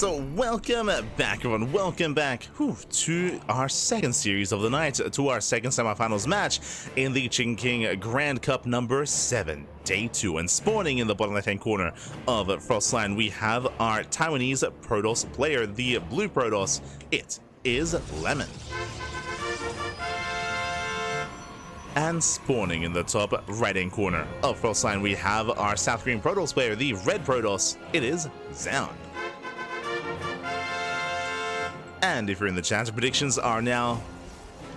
Alright, so welcome back everyone, welcome back to our second series of the night, to our second semifinals match in the Chicken King Grand Cup number 7, day 2. And spawning in the bottom left hand corner of Frostline, we have our Taiwanese Protoss player, the blue Protoss. It is Lemon. And spawning in the top right hand corner of Frostline, we have our South Korean Protoss player, the red Protoss. It is Zoun. And if you're in the chat, predictions are now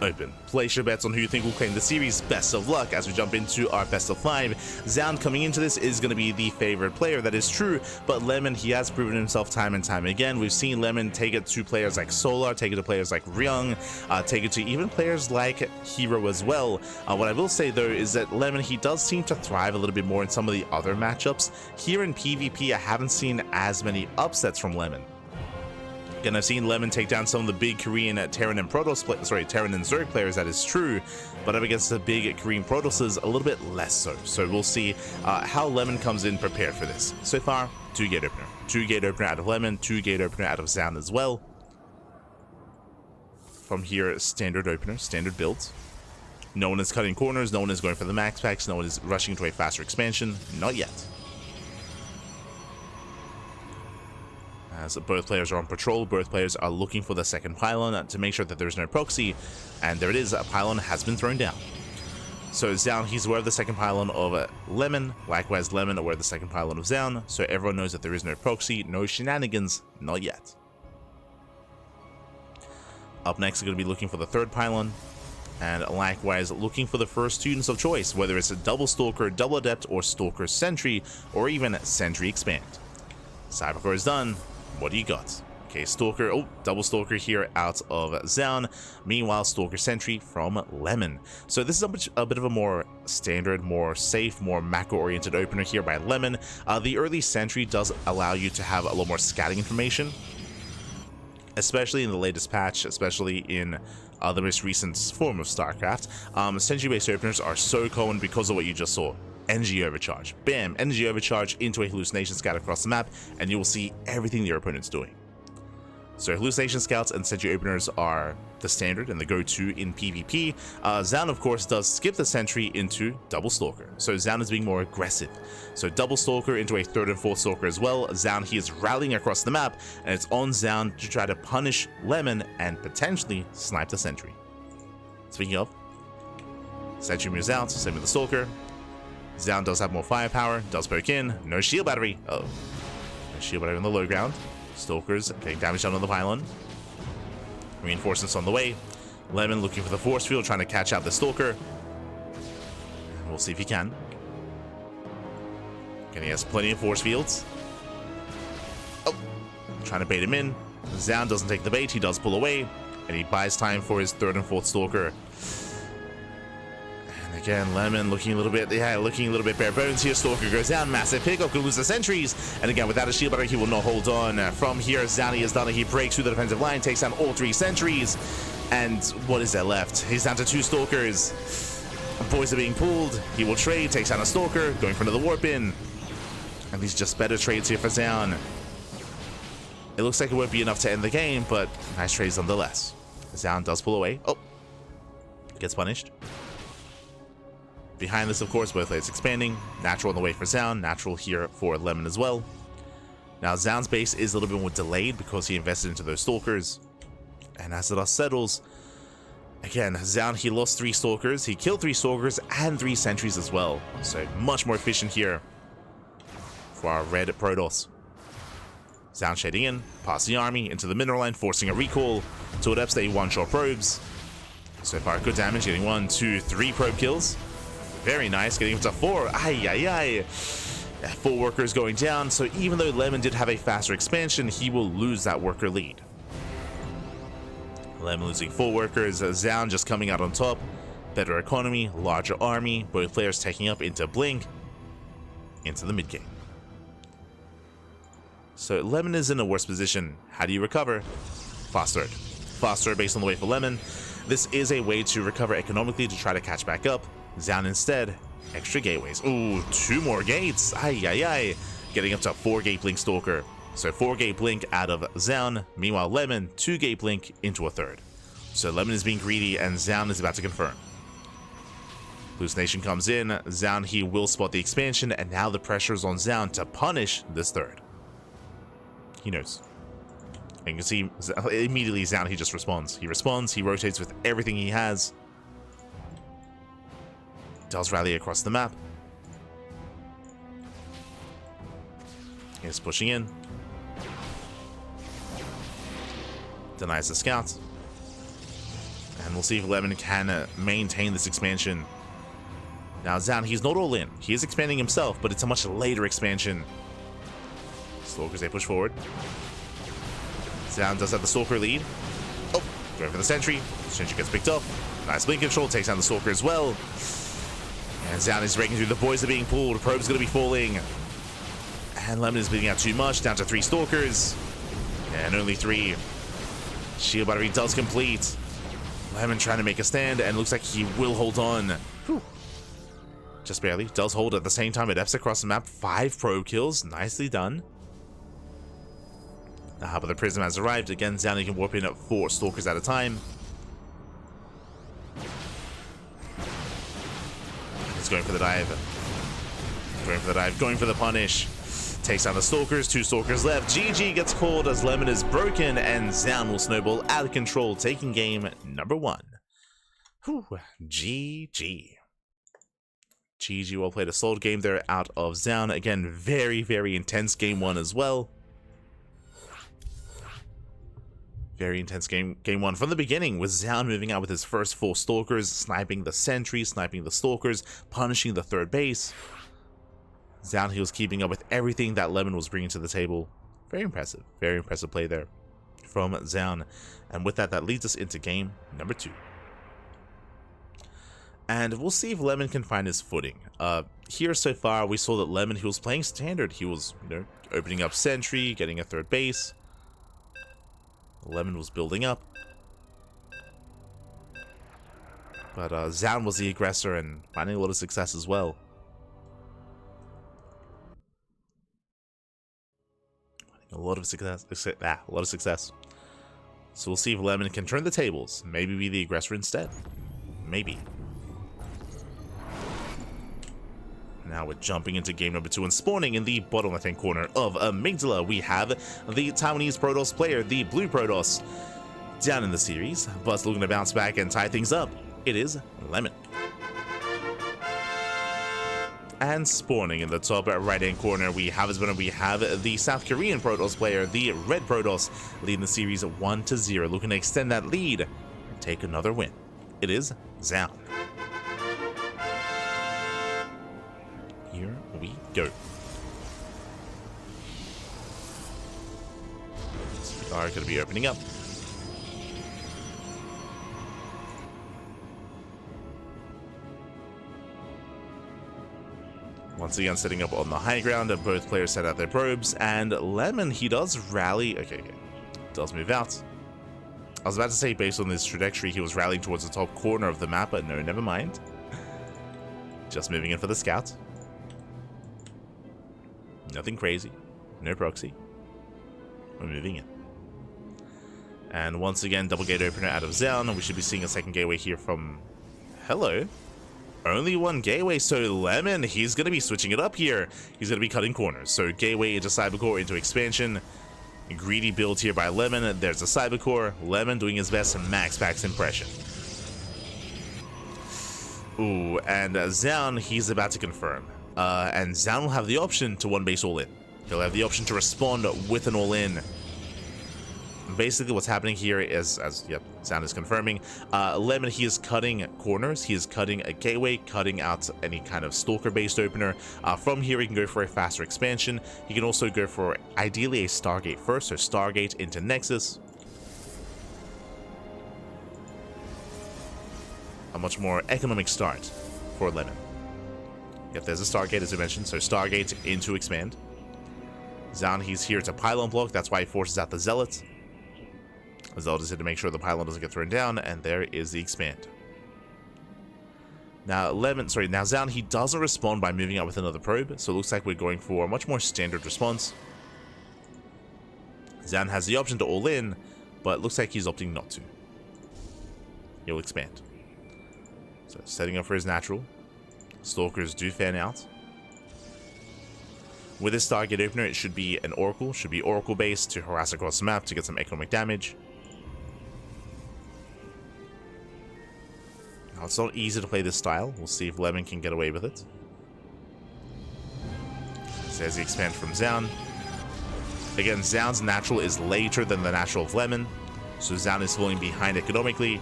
open. Place your bets on who you think will claim the series. Best of luck as we jump into our best of 5. Zoun coming into this is going to be the favorite player, that is true, but Lemon, he has proven himself time and time again. We've seen Lemon take it to players like Solar, take it to players like Ryung, take it to even players like Hero as well. What I will say though is that Lemon, he does seem to thrive a little bit more in some of the other matchups. Here in PvP, I haven't seen as many upsets from Lemon. And I've seen Lemon take down some of the big Korean Terran and Protoss Terran and Zerg players, that is true, but up against the big Korean Protosses, a little bit less so. So we'll see how Lemon comes in prepared for this. So far, 2 gate opener. 2 gate opener out of Lemon, 2 gate opener out of Zoun as well. From here, standard opener, standard builds. No one is cutting corners, no one is going for the max packs, no one is rushing to a faster expansion. Not yet. As both players are on patrol, both players are looking for the second pylon to make sure that there's no proxy, and there it is, a pylon has been thrown down. So Zoun, he's aware of the second pylon of Lemon, likewise Lemon aware of the second pylon of Zoun, so everyone knows that there is no proxy, no shenanigans, not yet. Up next, we're going to be looking for the third pylon, and likewise looking for the first students of choice, whether it's a double Stalker, double Adept, or Stalker Sentry, or even Sentry Expand. Cybercore is done. What do you got? Okay, Stalker, oh, double Stalker here out of Zoun. Meanwhile, Stalker Sentry from Lemon. So this is a bit of a more standard, more safe, more macro-oriented opener here by Lemon. The early Sentry does allow you to have a lot more scouting information, especially in the latest patch, especially in the most recent form of StarCraft. Sentry-based openers are so common because of what you just saw. Energy overcharge. Bam! Energy overcharge into a hallucination scout across the map, and you will see everything your opponent's doing. So hallucination scouts and sentry openers are the standard and the go-to in PvP. Zoun, of course, does skip the sentry into double Stalker. So Zoun is being more aggressive. So double Stalker into a third and fourth Stalker as well. Zoun, he is rallying across the map, and it's on Zoun to try to punish Lemon and potentially snipe the sentry. Speaking of, sentry moves out, same with the Stalker. Zoun does have more firepower, does poke in, no shield battery. Oh, no shield battery on the low ground. Stalkers getting damage done on the pylon. Reinforcements on the way. Lemon looking for the force field, trying to catch out the Stalker. And we'll see if he can. And he has plenty of force fields. Oh, trying to bait him in. Zoun doesn't take the bait, he does pull away, and he buys time for his third and fourth Stalker. Again, Lemon looking a little bit bare bones here. Stalker goes down, massive pickup, could lose the sentries, and again, without a shield battery, he will not hold on. From here, Zoun has done it. He breaks through the defensive line, takes down all 3 sentries, and what is there left? He's down to 2 Stalkers. Boys are being pulled. He will trade, takes down a Stalker, going for another warp in, and these just better trades here for Zoun. It looks like it won't be enough to end the game, but nice trades nonetheless. Zoun does pull away. Oh, gets punished. Behind this, of course, both players expanding. Natural on the way for Zoun, natural here for Lemon as well. Now, Zoun's base is a little bit more delayed because he invested into those Stalkers. And as the dust settles, again, Zoun, he lost 3 Stalkers. He killed 3 Stalkers and 3 sentries as well. So much more efficient here for our red Protoss. Zoun shading in, past the army, into the mineral line, forcing a recall. 2 Adepts, they one-shot probes. So far, good damage, getting 1, 2, 3 probe kills. Very nice, getting up to 4. Ay. 4 workers going down, so even though Lemon did have a faster expansion, he will lose that worker lead. Lemon losing 4 workers, Zoun just coming out on top. Better economy, larger army, both players taking up into Blink, into the mid game. So Lemon is in a worse position. How do you recover? Fast third. Fast third based on the way for Lemon. This is a way to recover economically to try to catch back up. Zoun instead, extra gateways. Ooh, 2 more gates. Ay. Getting up to 4 gate Blink Stalker. So 4-gate blink out of Zoun. Meanwhile, Lemon 2-gate blink into a third. So Lemon is being greedy and Zoun is about to confirm. Hallucination comes in. Zoun, he will spot the expansion, and now the pressure is on Zoun to punish this third. He knows. And you can see immediately Zoun, he just responds. He responds, he rotates with everything he has. Does rally across the map. He's pushing in. Denies the scout. And we'll see if Lemon can maintain this expansion. Now Zoun, he's not all in. He is expanding himself, but it's a much later expansion. Stalkers, they push forward. Zoun does have the Stalker lead. Oh, going for the Sentry. Sentry gets picked up. Nice blink control, takes down the Stalker as well. And Zoun is breaking through. The boys are being pulled. Probe's going to be falling. And Lemon is bleeding out too much, down to 3 Stalkers. And only 3. Shield battery does complete. Lemon trying to make a stand, and looks like he will hold on. Whew. Just barely. Does hold at the same time. It F's across the map. 5 probe kills. Nicely done. But the Prism has arrived. Again, Zoun can warp in at 4 Stalkers at a time. He's going for the dive. Going for the dive. Going for the punish. Takes down the Stalkers. 2 Stalkers left. GG gets called as Lemon is broken, and Zoun will snowball out of control, taking game number 1. Whew. GG. GG well played. A solid game there out of Zoun. Again, very, very intense game 1 as well. Very intense game 1 from the beginning, with Zoun moving out with his first 4 Stalkers, sniping the Sentry, sniping the Stalkers, punishing the third base. Zoun, he was keeping up with everything that Lemon was bringing to the table. Very impressive play there from Zoun. And with that, that leads us into game number 2. And we'll see if Lemon can find his footing. Here so far, we saw that Lemon, he was playing standard. He was, opening up Sentry, getting a third base. Lemon was building up. But Zoun was the aggressor and finding a lot of success as well. A lot of success. So we'll see if Lemon can turn the tables. Maybe be the aggressor instead. Maybe. Now we're jumping into game number 2 and spawning in the bottom left-hand corner of Amygdala. We have the Taiwanese Protoss player, the Blue Protoss, down in the series, but looking to bounce back and tie things up. It is Lemon. And spawning in the top right-hand corner, we have the South Korean Protoss player, the Red Protoss, leading the series 1-0, looking to extend that lead and take another win. It is Zoun. Here we go. We are going to be opening up. Once again, setting up on the high ground, and both players set out their probes, and Lemon, he does rally. Okay. Does move out. I was about to say, based on this trajectory, he was rallying towards the top corner of the map, but no, never mind. Just moving in for the scout. Nothing crazy. No proxy. We're moving in. And once again, double gate opener out of Zoun, and we should be seeing a second gateway here from... Hello. Only 1 gateway, so Lemon, he's going to be switching it up here. He's going to be cutting corners. So gateway into Cybercore into expansion. Greedy build here by Lemon. There's a Cybercore. Lemon doing his best to max packs impression. Ooh, and Zoun, he's about to confirm. And Zoun will have the option to 1 base all in. He'll have the option to respond with an all in. Basically, what's happening here is, Zoun is confirming, Lemon, he is cutting corners, he is cutting a gateway, cutting out any kind of Stalker-based opener. From here, he can go for a faster expansion. He can also go for, ideally, a Stargate first, so Stargate into Nexus. A much more economic start for Lemon. If there's a Stargate, as I mentioned, so Stargate into Expand. Zoun, he's here to pylon block, that's why he forces out the Zealots. Zealot is here to make sure the pylon doesn't get thrown down, and there is the expand. Now Zoun, he doesn't respond by moving out with another probe, so it looks like we're going for a much more standard response. Zoun has the option to all in, but looks like he's opting not to. He'll expand. So setting up for his natural. Stalkers do fan out. With this target opener, it should be an Oracle. Should be Oracle based to harass across the map to get some economic damage. Now it's not easy to play this style. We'll see if Lemon can get away with it. Says he expands from Zoun. Again, Zoun's natural is later than the natural of Lemon, so Zoun is falling behind economically.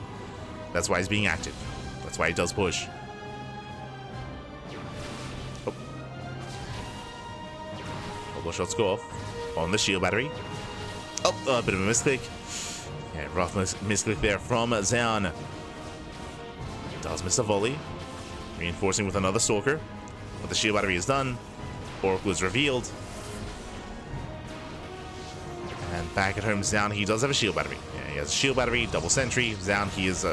That's why he's being active. That's why he does push. Oh. Couple shots go off on the shield battery. Oh, a bit of a misclick. Yeah, rough misclick there from Zoun. Does miss a volley. Reinforcing with another Stalker. But the shield battery is done. Oracle is revealed. And back at home, Zoun, he does have a shield battery. Yeah, he has a shield battery, double sentry. Zoun, he's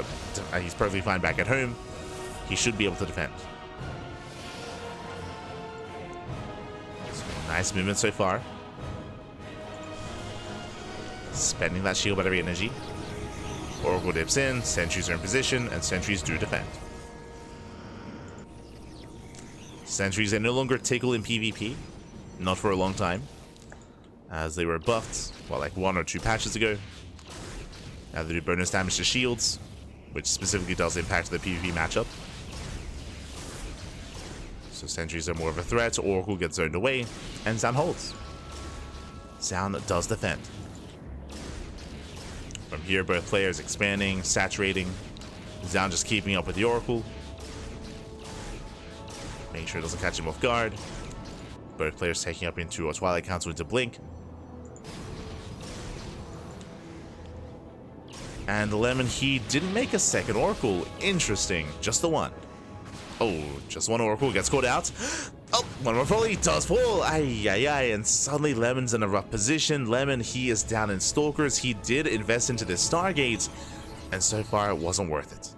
perfectly fine back at home. He should be able to defend. So, nice movement so far. Spending that shield battery energy. Oracle dips in, sentries are in position, and sentries do defend. Sentries are no longer tickle in PvP, not for a long time, as they were buffed, well, like 1 or 2 patches ago. Now they do bonus damage to shields, which specifically does impact the PvP matchup. So sentries are more of a threat, Oracle gets zoned away, and Zoun holds. Zoun does defend. From here, both players expanding, saturating. Zoun just keeping up with the Oracle. Making sure it doesn't catch him off guard. Both players taking up into a Twilight Council into Blink. And Lemon, he didn't make a second Oracle. Interesting. Just the one. Oh, just one Oracle gets caught out. Oh, one more volley does fall. Ay, ay, ay. And suddenly Lemon's in a rough position. Lemon, he is down in Stalkers. He did invest into this Stargate. And so far, it wasn't worth it.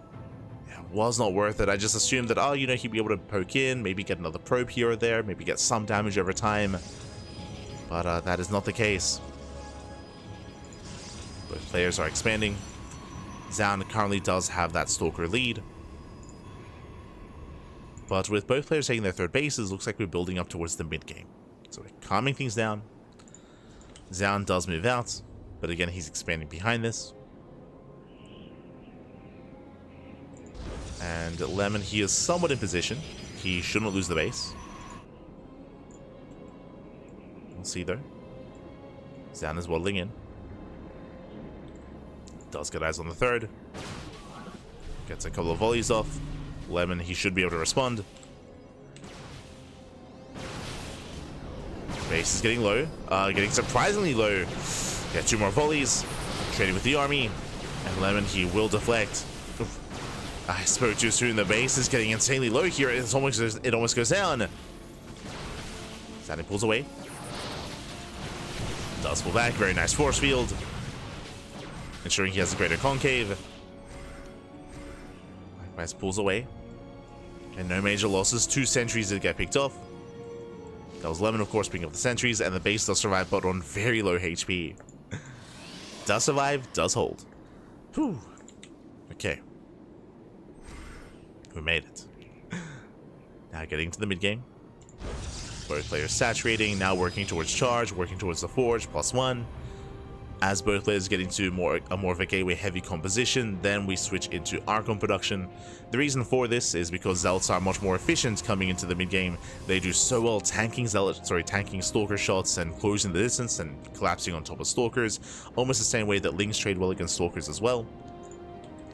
It was not worth it. I just assumed that, oh, you know, he'd be able to poke in, maybe get another probe here or there, maybe get some damage over time. But that is not the case. Both players are expanding. Zoun currently does have that Stalker lead. But with both players taking their third bases, looks like we're building up towards the mid-game. So we're calming things down. Zoun does move out, but again, he's expanding behind this. And Lemon, he is somewhat in position. He shouldn't lose the base. We'll see though. Zoun is waddling in. Does get eyes on the third. Gets a couple of volleys off. Lemon, he should be able to respond. Base is getting low. Getting surprisingly low. Get 2 more volleys. Trading with the army. And Lemon, he will deflect. Oof. I spoke too soon. The base is getting insanely low here. It almost goes down. Zoun pulls away. Does pull back. Very nice force field. Ensuring he has a greater concave. Likewise pulls away. And no major losses. 2 sentries did get picked off. That was Lemon, of course, picking up the sentries, and the base does survive, but on very low HP. Does survive, does hold. Whew. Okay. We made it. Now getting to the mid-game. Both players saturating, now working towards charge, working towards the forge, +1. As both players get into more of a gateway heavy composition, then we switch into Archon production. The reason for this is because Zealots are much more efficient coming into the mid game. They do so well tanking Stalker shots and closing the distance and collapsing on top of Stalkers, almost the same way that Lings trade well against Stalkers as well.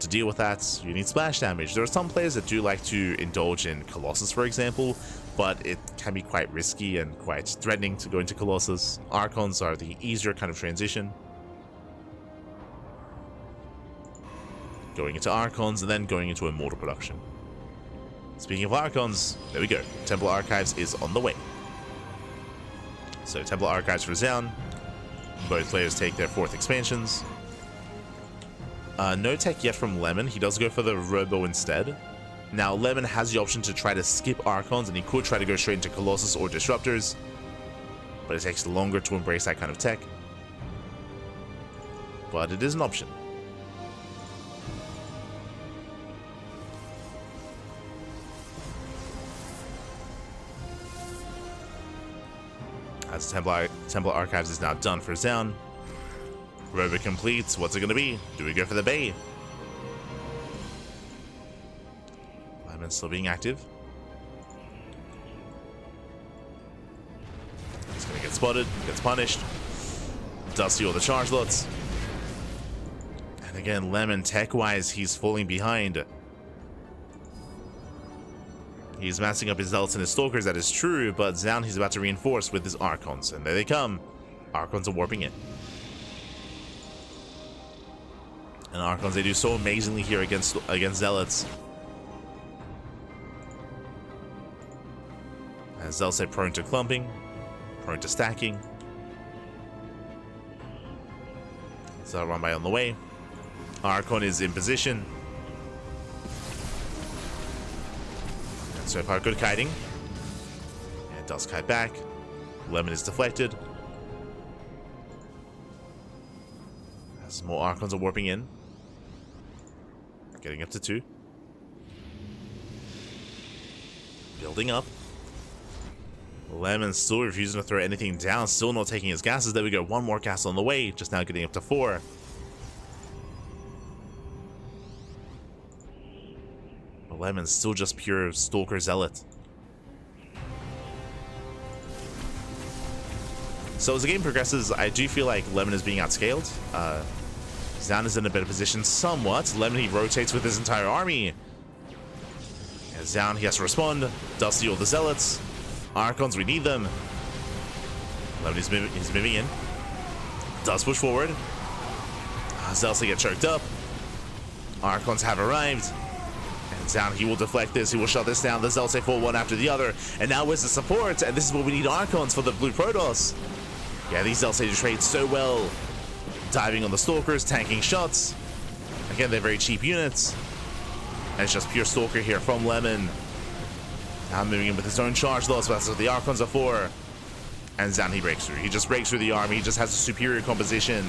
To deal with that, you need splash damage. There are some players that do like to indulge in Colossus, for example, but it can be quite risky and quite threatening to go into Colossus. Archons are the easier kind of transition. Going into Archons, and then going into Immortal production. Speaking of Archons, there we go. Temple Archives is on the way. So Temple Archives for Zoun. Both players take their 4th expansions. No tech yet from Lemon. He does go for the Robo instead. Now, Lemon has the option to try to skip Archons, and he could try to go straight into Colossus or Disruptors. But it takes longer to embrace that kind of tech. but it is an option. As Temple Archives is now done for Zoun. Rover completes. What's it going to be? Do we go for the Bay? Lemon's still being active. He's going to get spotted, gets punished. Does steal the charge lots. And again, Lemon, tech-wise, he's falling behind. He's massing up his Zealots and his Stalkers, that is true, but Zoun he's about to reinforce with his Archons. And there they come. Archons are warping in. And Archons, they do so amazingly here against Zealots. And Zealots are prone to clumping, prone to stacking. So run by on the way. Archon is in position. And so far, good kiting. And does kite back. Lemon is deflected. As more Archons are warping in. Getting up to 2. Building up. Lemon still refusing to throw anything down. Still not taking his gases. There we go. One more gas on the way. Just now getting up to 4. But Lemon's still just pure Stalker Zealot. So as the game progresses, I do feel like Lemon is being outscaled. Zoun is in a better position somewhat. Lemon, he rotates with his entire army. And Zoun, he has to respond. Does steal the Zealots. Archons, we need them. Lemon is moving in. Does push forward. Zealots, they get choked up. Archons have arrived. And Zoun, he will deflect this. He will shut this down. The Zealots, they fall one after the other. And now where's the support? And this is what we need Archons for the blue Protoss. Yeah, these Zealots, they trade so well. Diving on the Stalkers, tanking shots. Again, they're very cheap units. And it's just pure Stalker here from Lemon. Now moving in with his own charge loss, but that's what the Archons are for. And Zoun, he breaks through. He just breaks through the army. He just has a superior composition.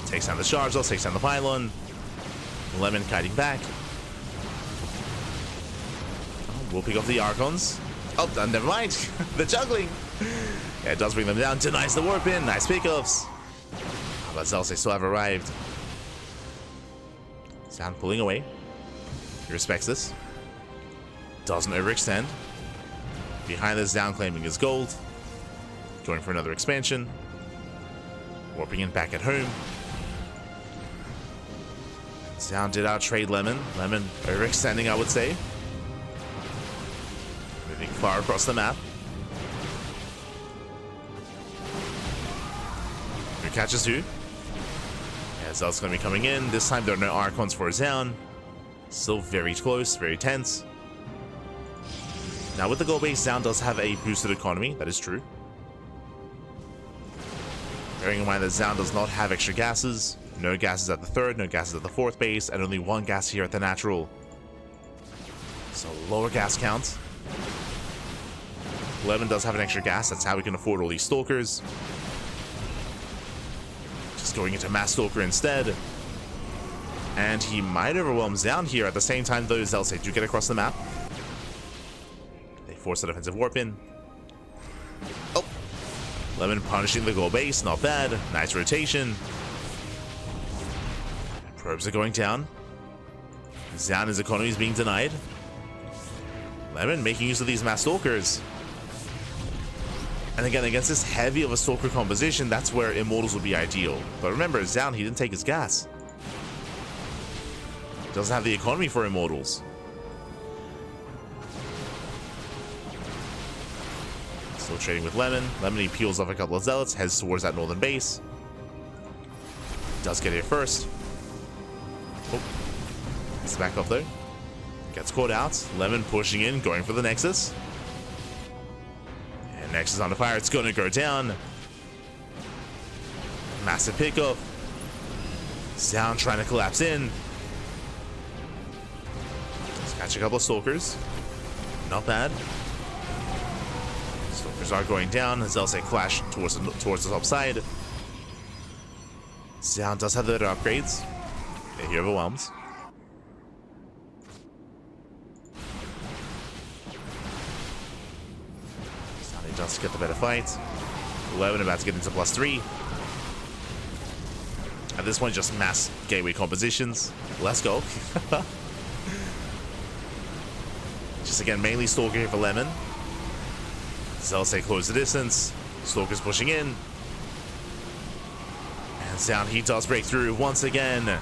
Takes down the charge loss, takes down the pylon. Lemon kiting back. Oh, we'll pick off the Archons. Oh, never mind. The juggling. Yeah, it does bring them down. Denies the warp in. Nice pickups. But Zealots, they still have arrived. Zoun pulling away. He respects this. Doesn't overextend. Behind this, Zoun claiming his gold. Going for another expansion. Warping in back at home. Zoun did outtrade Lemon. Lemon overextending, I would say. Moving far across the map. Who catches who? Yeah, Zealot's going to be coming in. This time there are no Archons for Zoun. Still very close, very tense. Now with the gold base, Zoun does have a boosted economy. That is true. Bearing in mind that Zoun does not have extra gases. No gases at the 3rd, no gases at the 4th base, and only 1 gas here at the natural. So lower gas count. Lemon does have an extra gas. That's how we can afford all these Stalkers. Just going into Mass Stalker instead. And he might overwhelm Zoun here. At the same time, though, Zealots do get across the map. They force a defensive warp in. Oh! Lemon punishing the gold base. Not bad. Nice rotation. Probes are going down. Zoun, his economy is being denied. Lemon making use of these Mass Stalkers. And again, against this heavy of a Stalker composition, that's where Immortals would be ideal. But remember, Zoun, he didn't take his gas. Doesn't have the economy for Immortals. Still trading with Lemon. Lemon, he peels off a couple of Zealots, heads towards that northern base. Does get here first. Oh, it's back off though. Gets caught out. Lemon pushing in, going for the Nexus. And Nexus under fire. It's going to go down. Massive pickup. Zoun trying to collapse in. Let's catch a couple of Stalkers. Not bad. Stalkers are going down as they'll say clash towards the top side. Zoun does have the better upgrades. Yeah, he overwhelms. Zoun does get the better fight. 11 about to get into +3. At this point, just mass gateway compositions. Let's go. Just again, mainly Stalker here for Lemon. Zealous stay close the distance. Stalker's pushing in. And Zoun, he does break through once again.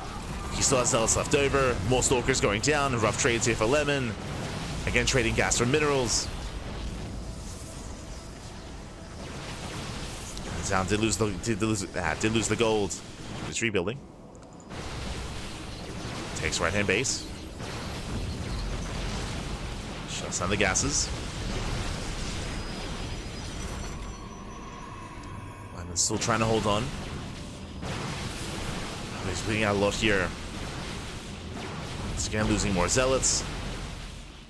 He still has Zealous left over. More Stalkers going down. Rough trades here for Lemon. Again, trading gas for minerals. Zoun did lose the gold. It's rebuilding. Takes right-hand base. Shuts down the gases. Lyman's still trying to hold on. He's bleeding out a lot here. He's again losing more zealots.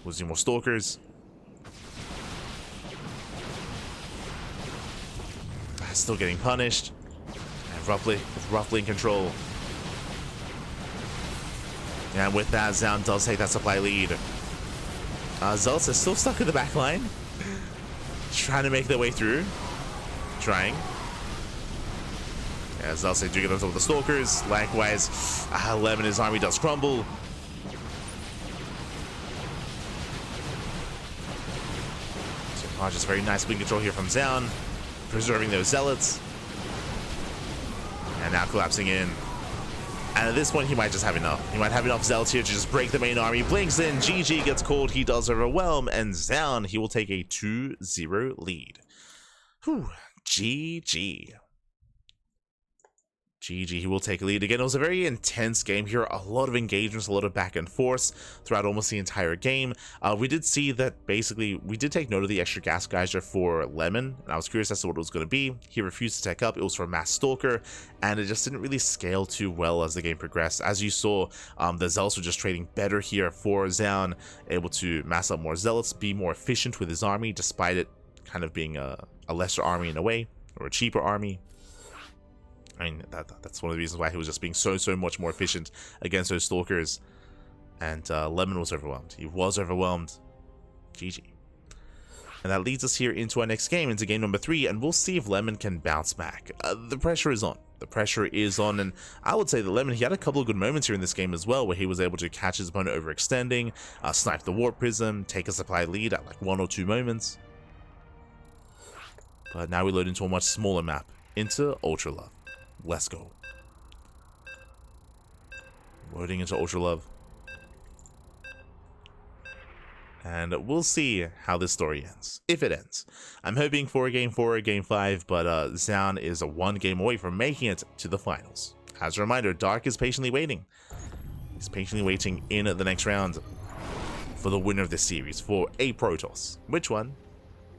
Losing more stalkers. Still getting punished. And roughly in control. And with that, Zoun does take that supply lead. Zealots are still stuck in the back line. Trying to make their way through. Trying. As Zealots do get on top of the Stalkers. Likewise, Lemon, his army does crumble. So just very nice wing control here from Zoun. Preserving those zealots. And now collapsing in. And at this point, he might just have enough. He might have enough zealots here to just break the main army. Blinks in. GG gets called. He does overwhelm. And Zoun, he will take a 2-0 lead. Whew. GG. GG, he will take a lead. Again, it was a very intense game here. A lot of engagements, a lot of back and forth throughout almost the entire game. We did see that basically, we did take note of the extra gas geyser for Lemon, and I was curious as to what it was going to be. He refused to tech up. It was for Mass Stalker, and it just didn't really scale too well as the game progressed. As you saw, the Zealots were just trading better here for Zoun, able to mass up more Zealots, be more efficient with his army, despite it kind of being a lesser army in a way, or a cheaper army. I mean, that's one of the reasons why he was just being so much more efficient against those Stalkers. And Lemon was overwhelmed. He was overwhelmed. GG. And that leads us here into our next game, into game number 3, and we'll see if Lemon can bounce back. The pressure is on. The pressure is on, and I would say that Lemon, he had a couple of good moments here in this game as well, where he was able to catch his opponent overextending, snipe the Warp Prism, take a supply lead at like 1 or 2 moments. But now we load into a much smaller map, into Ultra Love. Let's go. Loading into Ultra Love. And we'll see how this story ends, if it ends. I'm hoping for a game 4 or game 5, but Zoun is a 1 game away from making it to the finals. As a reminder, Dark is patiently waiting. He's patiently waiting in the next round for the winner of this series, for a Protoss. Which one?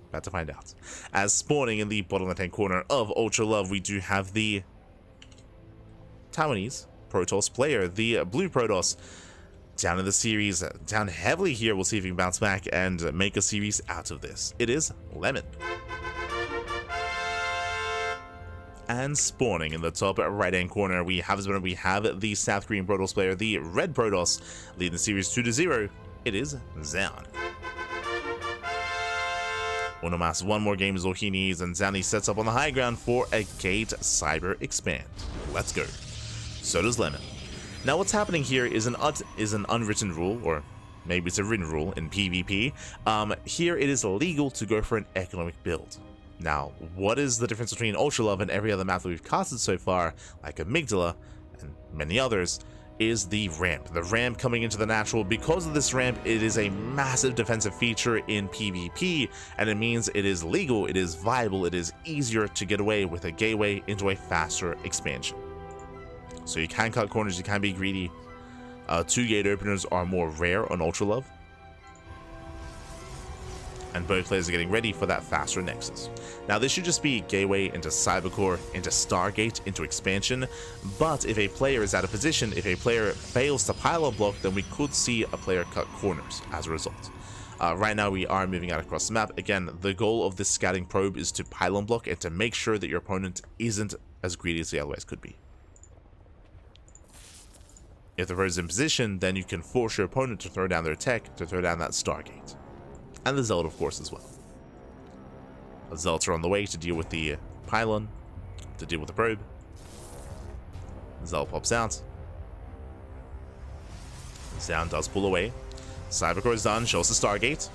About to find out. As spawning in the bottom left-hand corner of Ultra Love, we do have the Taiwanese Protoss player, the blue Protoss, down in the series, down heavily here. We'll see if he can bounce back and make a series out of this. It is Lemon. And spawning in the top right-hand corner, we have the South Korean Protoss player, the red Protoss, leading the series 2-0. It is Zoun. Unomas, one more game is all he needs, and Zoun sets up on the high ground for a Gate Cyber Expand. Let's go. So does Lemon. Now what's happening here is an unwritten rule, or maybe it's a written rule in PvP. Here it is illegal to go for an economic build. Now, what is the difference between Ultra Love and every other map that we've casted so far, like Amygdala and many others, is the ramp. The ramp coming into the natural. Because of this ramp, it is a massive defensive feature in PvP, and it means it is legal, it is viable, it is easier to get away with a gateway into a faster expansion. So you can cut corners, you can be greedy. 2 gate openers are more rare on Ultra Love. And both players are getting ready for that faster Nexus. Now this should just be gateway into Cybercore, into Stargate, into expansion. But if a player is out of position, if a player fails to pylon block, then we could see a player cut corners as a result. Right now we are moving out across the map. Again, the goal of this scouting probe is to pylon block and to make sure that your opponent isn't as greedy as they otherwise could be. If the probes in position, then you can force your opponent to throw down their tech, to throw down that Stargate. And the Zealot, of course, as well. The Zealots are on the way to deal with the pylon, to deal with the probe. The Zealot pops out. Zoun does pull away. Cybercore is done, shows the Stargate.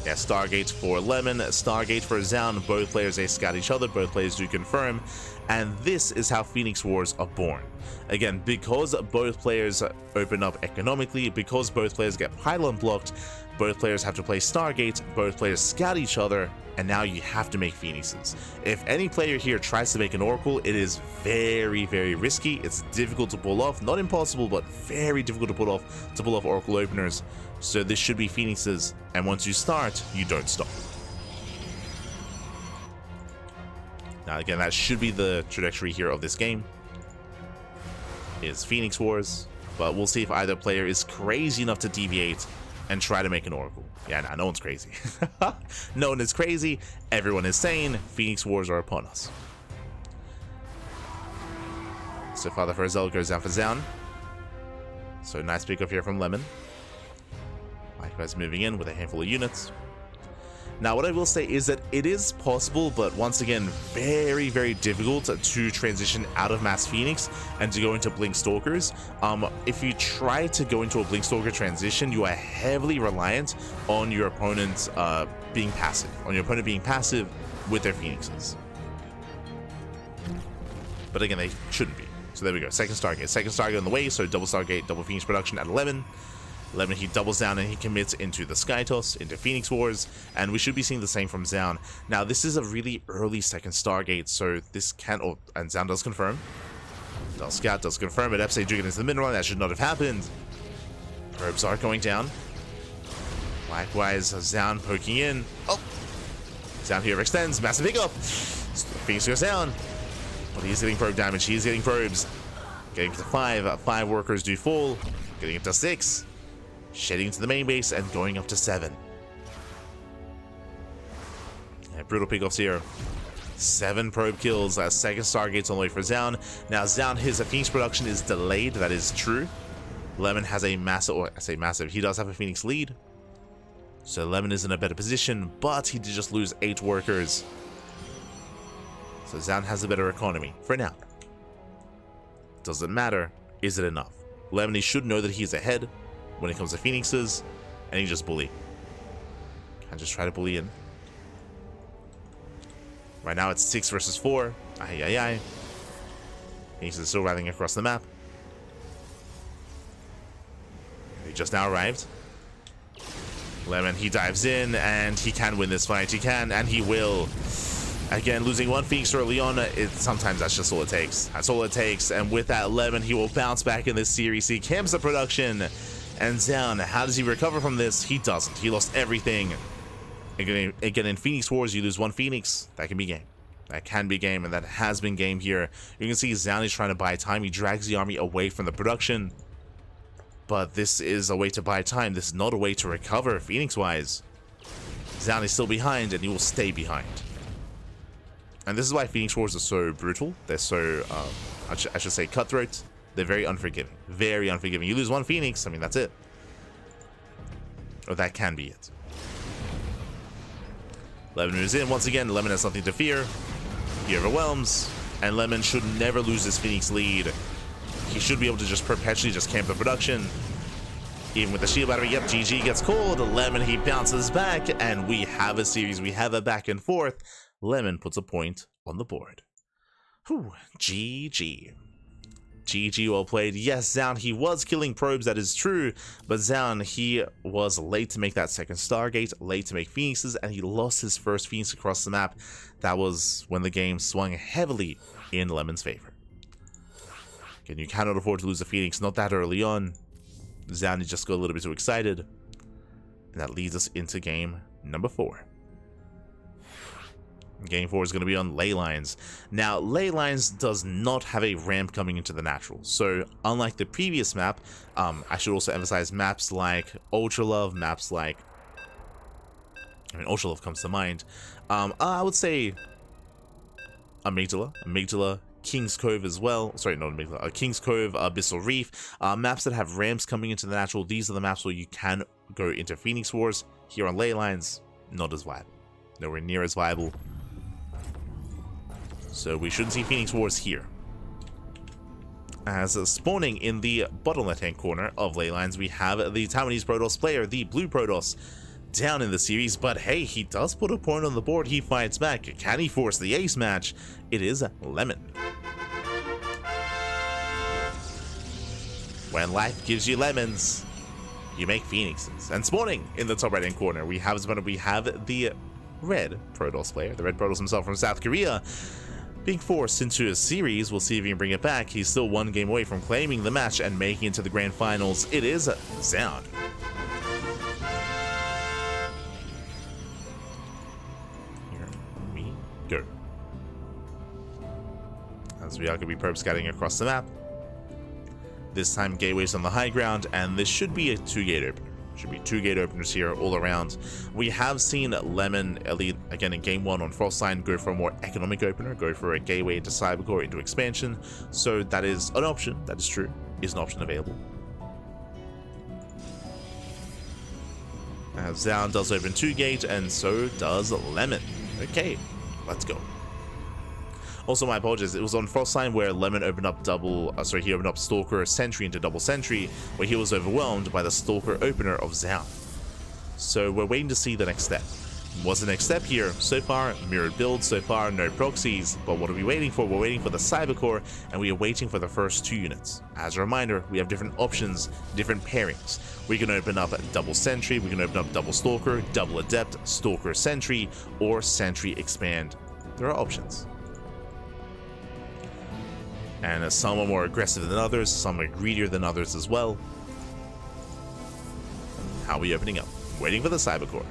Yeah, Stargate for Lemon, Stargate for Zoun. Both players, they scout each other, both players do confirm. And this is how Phoenix Wars are born. Again, because both players open up economically, because both players get pylon blocked, both players have to play Stargate, both players scout each other, and now you have to make Phoenixes. If any player here tries to make an Oracle, it is very, very risky. It's difficult to pull off. Not impossible, but very difficult to pull off Oracle openers. So this should be Phoenixes, and once you start, you don't stop. Now again, that should be the trajectory here of this game, is Phoenix Wars, but we'll see if either player is crazy enough to deviate and try to make an Oracle. Yeah, nah, no one's crazy. No one is crazy, everyone is sane. Phoenix Wars are upon us. So far the first Zealot goes down for Zoun. So nice pickup here from Lemon. Likewise moving in with a handful of units. Now what I will say is that it is possible, but once again, very, very difficult to transition out of Mass Phoenix and to go into Blink Stalkers. If you try to go into a Blink Stalker transition, you are heavily reliant on your opponent being passive, with their Phoenixes. But again, they shouldn't be. So there we go, second Stargate on the way, so double Stargate, double Phoenix production at 11. Lemon, he doubles down and he commits into the Sky Toss, into Phoenix Wars, and we should be seeing the same from Zoun. Now, this is a really early second Stargate, so this can't... Oh, and Zoun does confirm. Does scout, does confirm, but Epsay do get into the mid-run. That should not have happened. Probes are going down. Likewise, Zoun poking in. Oh! Zoun here extends, massive pickup. Phoenix goes down. But he's getting probe damage, he's getting probes. Getting up to 5. 5 workers do fall. Getting up to 6. Shedding into the main base and going up to 7. Yeah, brutal pickoffs here. 7 probe kills. Second Stargate's on the way for Zoun. Now Zoun, his Phoenix production is delayed. That is true. Lemon has a massive, or I say massive, he does have a Phoenix lead. So Lemon is in a better position, but he did just lose 8 workers. So Zoun has a better economy for now. Doesn't matter. Is it enough? Lemon, he should know that he's ahead when it comes to Phoenixes, and he just bully. Can just try to bully in. Right now it's 6 versus 4. Ay, ay, ay. Phoenix is still riding across the map. He just now arrived. Lemon, he dives in, and he can win this fight. He can, and he will. Again, losing 1 Phoenix early on, sometimes that's just all it takes. That's all it takes, and with that, Lemon, he will bounce back in this series. He camps the production. And Zoun, how does he recover from this? He doesn't. He lost everything. Again, in Phoenix Wars, you lose 1 Phoenix. That can be game. That can be game, and that has been game here. You can see Zoun is trying to buy time. He drags the army away from the production. But this is a way to buy time. This is not a way to recover, Phoenix-wise. Zoun is still behind, and he will stay behind. And this is why Phoenix Wars are so brutal. They're so, I should say, cutthroat. They're very unforgiving. Very unforgiving. You lose 1 Phoenix, I mean, that's it. Or that can be it. Lemon moves in. Once again, Lemon has nothing to fear. He overwhelms. And Lemon should never lose his Phoenix lead. He should be able to just perpetually just camp the production. Even with the shield battery, yep, GG gets called. Lemon, he bounces back. And we have a series. We have a back and forth. Lemon puts a point on the board. Whew, GG. GG, well played. Yes, Zoun, he was killing probes, that is true, but Zoun, he was late to make that second Stargate, late to make Phoenixes, and he lost his first Phoenix across the map. That was when the game swung heavily in Lemon's favor. Again, you cannot afford to lose a Phoenix, not that early on. Zoun, just got a little bit too excited, and that leads us into game number 4. Game 4 is going to be on Ley Lines. Now, Ley Lines does not have a ramp coming into the natural. So, unlike the previous map, I should also emphasize maps like Ultra Love, maps like... I mean, Ultra Love comes to mind. I would say Amygdala. Amygdala King's Cove as well. Sorry, not King's Cove, Abyssal Reef, maps that have ramps coming into the natural. These are the maps where you can go into Phoenix Wars. Here on ley lines, not as viable, nowhere near as viable. So we shouldn't see Phoenix Wars here. As spawning in the bottom left-hand corner of ley lines, we have the Taiwanese Protoss player, the Blue Protoss, down in the series, but hey, he does put a point on the board. He fights back. Can he force the ace match? It is Lemon. When life gives you lemons, you make phoenixes. And spawning in the top right-hand corner, we have the red Protoss player, the red Protoss himself from South Korea, being forced into a series. We'll see if he can bring it back. He's still one game away from claiming the match and making it to the grand finals. It is Zoun. Here we go. As we are going to be probe scouting across the map. This time gateways on the high ground, and this should be a 2-gate opener. Should be 2-gate openers here all around. We have seen Lemon Elite again in game 1 on Frostline go for a more economic opener, go for a gateway into Cybercore into expansion. So that is an option. That is true. Is an option available. Zoun does open 2-gate, and so does Lemon. Okay, let's go. Also, my apologies, it was on Frostline where Lemon opened up he opened up Stalker Sentry into double Sentry, where he was overwhelmed by the Stalker opener of Zoun. So we're waiting to see the next step. What's the next step here? So far, mirrored build, so far, no proxies, but what are we waiting for? We're waiting for the Cybercore, and we are waiting for the first 2 units. As a reminder, we have different options, different pairings. We can open up double Sentry, we can open up double Stalker, double Adept, Stalker Sentry, or Sentry Expand. There are options. And some are more aggressive than others, some are greedier than others as well. How are we opening up? Waiting for the Cybercore.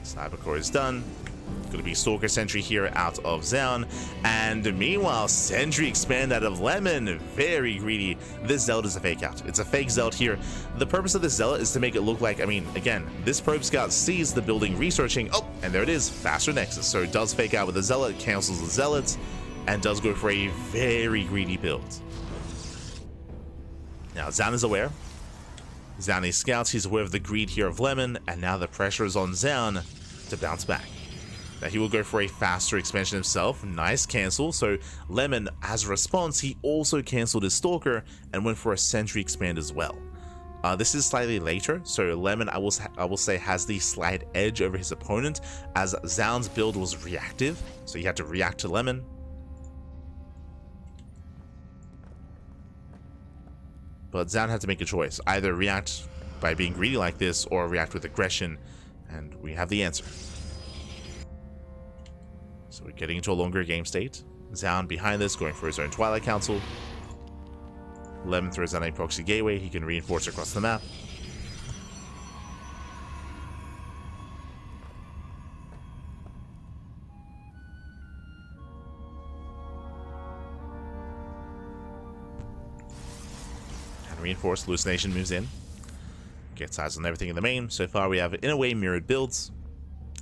Cybercore is done. Going to be Stalker Sentry here out of Zoun. And meanwhile, Sentry Expand out of Lemon. Very greedy. This Zealot is a fake out. It's a fake Zealot here. The purpose of this Zealot is to make it look like, again, this Probe Scout sees the building researching. Oh, and there it is. Faster Nexus. So it does fake out with the Zealot, cancels the Zealots, and does go for a very greedy build. Now, Zoun is aware. Zoun scouts. He's aware of the greed here of Lemon, and now the pressure is on Zoun to bounce back. Now he will go for a faster expansion himself. Nice cancel. So Lemon, as a response, he also canceled his Stalker and went for a Sentry Expand as well. This is slightly later, so Lemon, I will say, has the slight edge over his opponent, as Zoun's build was reactive, so you had to react to Lemon. But Zoun had to make a choice. Either react by being greedy like this, or react with aggression, and we have the answer. So we're getting into a longer game state. Zoun behind this, going for his own Twilight Council. Lemon throws out a proxy gateway. He can reinforce across the map. And reinforce. Hallucination moves in. Gets eyes on everything in the main. So far we have, in a way, mirrored builds.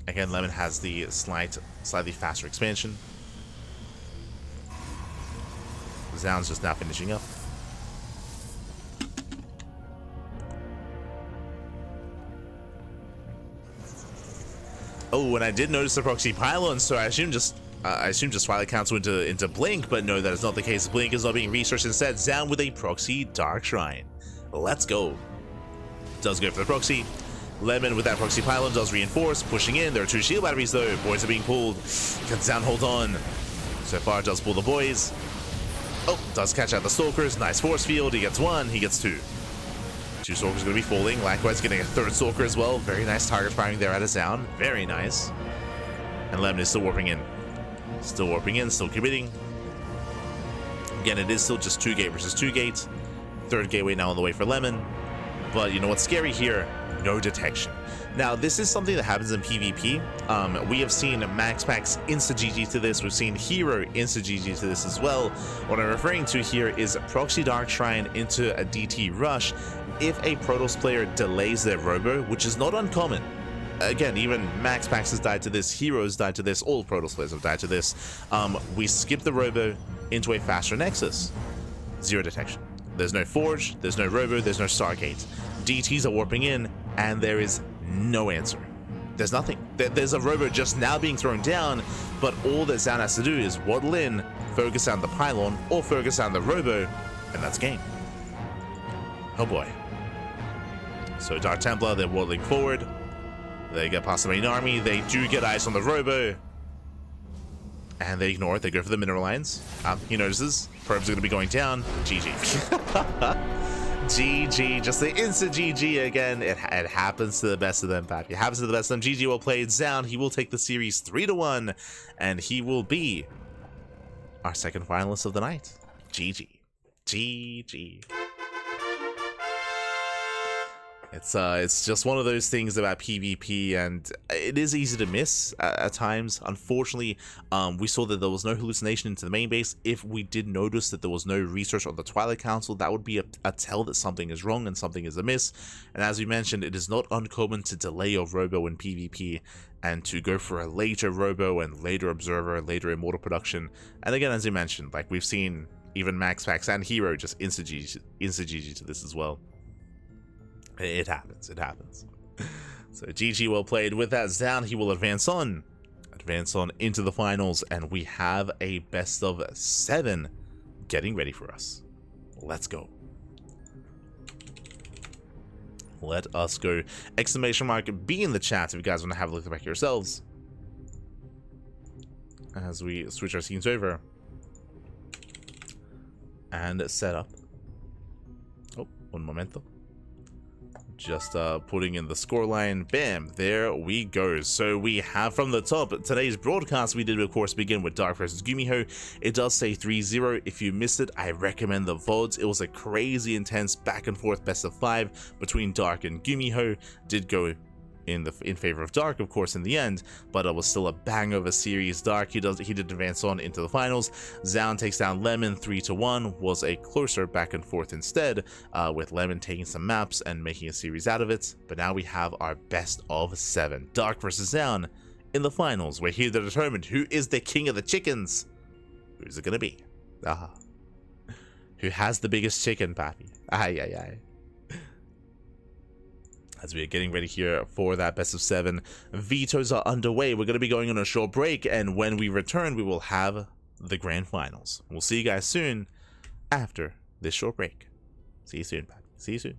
Again, Lemon has the slightly faster expansion. Zoun's just now finishing up. Oh, and I did notice the proxy pylon, so I assume just Twilight Council into Blink, but no, that is not the case. Blink is not being researched. Instead, Zoun with a proxy Dark Shrine. Let's go. Does go for the proxy. Lemon with that proxy pylon does reinforce, pushing in. There are 2 shield batteries though. Boys are being pulled. Can Zoun hold on? So far, does pull the boys. Oh, does catch out the Stalkers. Nice force field. He gets 1. He gets 2. 2 Stalkers going to be falling. Likewise, getting a 3rd Stalker as well. Very nice target firing there out of Zoun. Very nice. And Lemon is still warping in. Still warping in. Still committing. Again, it is still just 2-gate versus 2-gate. 3rd gateway now on the way for Lemon. But you know what's scary here? No detection. Now, this is something that happens in PvP. We have seen Max Packs insta-GG to this. We've seen Hero insta-GG to this as well. What I'm referring to here is Proxy Dark Shrine into a DT rush if a Protoss player delays their robo, which is not uncommon. again, even Max Packs has died to this, Heroes died to this, all Protoss players have died to this. We skip the Robo into a faster Nexus. Zero detection. There's no Forge, there's no Robo, there's no Stargate. DTs are warping in, and there is no answer. There's nothing. There's a Robo just now being thrown down, but all that Zoun has to do is waddle in, focus on the pylon, or focus on the Robo, and that's game. Oh boy. So Dark Templar, they're waddling forward. They get past the main army. They do get eyes on the Robo. And they ignore it. They go for the mineral lines. He notices. Probes are going to be going down. GG. GG. Just the instant GG again. It happens to the best of them, Pappy. It happens to the best of them. GG well played. Zoun, he will take the series 3-1. And he will be our second finalist of the night. GG. GG. It's just one of those things about PvP, and it is easy to miss at times. Unfortunately, we saw that there was no hallucination into the main base. If we did notice that there was no research on the Twilight Council, that would be a tell that something is wrong and something is amiss. And as we mentioned, it is not uncommon to delay your Robo in PvP and to go for a later Robo and later Observer, later Immortal production. And again, as you mentioned, like we've seen even Max Packs and Hero just insta-GG to this as well. It happens. It happens. So GG well played. With that, Zoun, he will advance on into the finals, and we have a best of 7 getting ready for us. Let's go. Let us go. Exclamation mark B in the chat if you guys want to have a look back yourselves as we switch our scenes over and set up. Oh, one momento. Just putting in the scoreline. Bam, there we go. So we have from the top today's broadcast. We did, of course, begin with Dark versus Gumiho. It does say 3-0. If you missed it, I recommend the VODs. It was a crazy intense back and forth best of 5 between Dark and Gumiho. Did go in favor of Dark, of course, in the end, but it was still a bang of a series. Dark, he did advance on into the finals. Zoun takes down Lemon 3-1. Was a closer back and forth instead, with Lemon taking some maps and making a series out of it. But now we have our best of 7, Dark versus Zoun, in the finals. We're here to determine who is the king of the chickens. Who's it gonna be? Who has the biggest chicken, Pappy? As we are getting ready here for that best of 7, vetoes are underway. We're going to be going on a short break, and when we return, we will have the grand finals. We'll see you guys soon after this short break. See you soon, Pappy. See you soon.